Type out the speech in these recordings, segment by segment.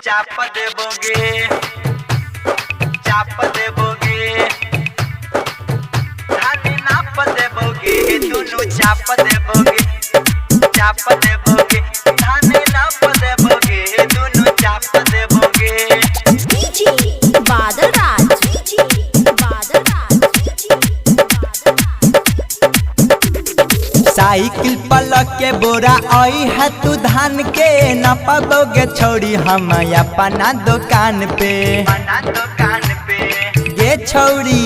चाप देबोगे, चाप देबोगे, धानी नाप देबोगे, दोनों चाप देबोगे, चाप देबोगे, धानी नाप देबोगे, दोनों चाप देबोगे। बादल राज, बादल राज, साइकिल पलक के बोरा आई है तू धान के न पाबोगे छोड़ी हम अपना दुकान पे, ये छोड़ी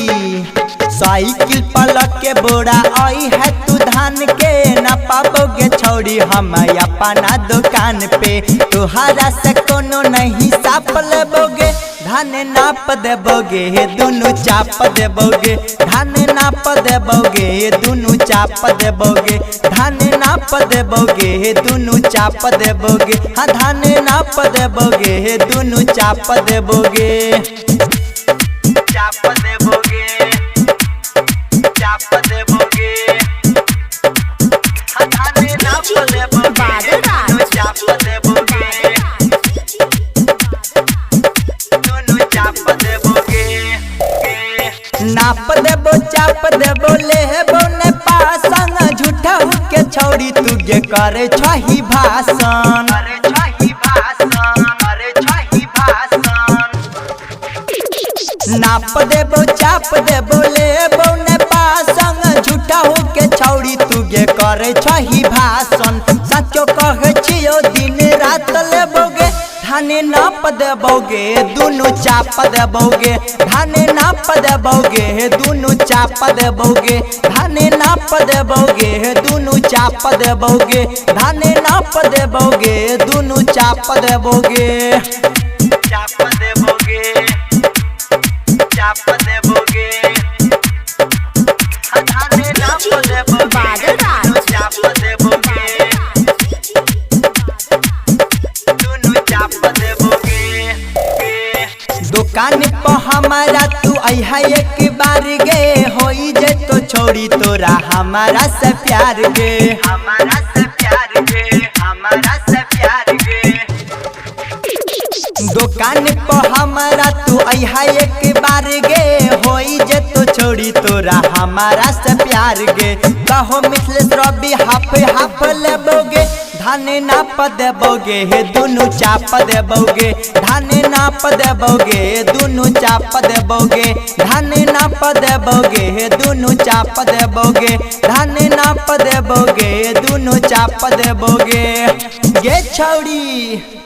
साइकिल पलक के बोरा आई है तू धान के न पाबोगे छोड़ी हम अपना दुकान पे। तुहारा से कोनो नहीं साप लेबोगे, धान नाप देबोगे, दोनों चाप देबोगे, धान नाप देबोगे, दोनों चाप देबोगे, धान नाप देबोगे, दोनों चाप देबोगे, हाँ धान नाप देबोगे, दोनों चाप देबोगे, चाप देबोगे, चाप देबोगे, हाँ धान नाप देबोगे, दोनों चाप देबोगे, दोनों चाप देबोगे। नाप देबो चाप देबो लेबो ने पासन, झूठा के छौड़ी तू गे करे छही भाषण, करे छही भाषण, करे छही भाषण। नाप देबो चाप देबो लेबो ने पासन, झूठा के छौड़ी तू गे करे छही भाषण। सचो कहे छियो दिन रात लेबोगे, धाने नाप देबोगे, दोनों चाप देबोगे, धाने नाप देबोगे, दोनों चाप देबोगे, धाने नाप देबोगे, दोनों चाप देबोगे, धाने नाप देबोगे, दोनों चाप देबोगे, चाप देबोगे, चाप देबोगे, धाने नाप देबोगे, दोनों चाप देबोगे, दुकान पर हमारा तू अहा एक बार गे, होई जे तो छोड़ी तोरा हमारा से प्यार गे, हमारा से प्यार गे, हमारा से प्यार गे। दुकान पर हमारा तू अहा एक बार गे, होई जे तो छोड़ी तोरा हमारा से प्यार गे। कहो मिथिलेश रवि हाफ हाफ लेबोगे, धाने नाप देबोगे, दोनों चाप देबोगे, धाने नाप देबोगे, दोनों चाप देबोगे, धाने नाप देबोगे, दोनों चाप देबोगे, धाने नाप देबोगे, दोनों चाप देबोगे, ये छौड़ी।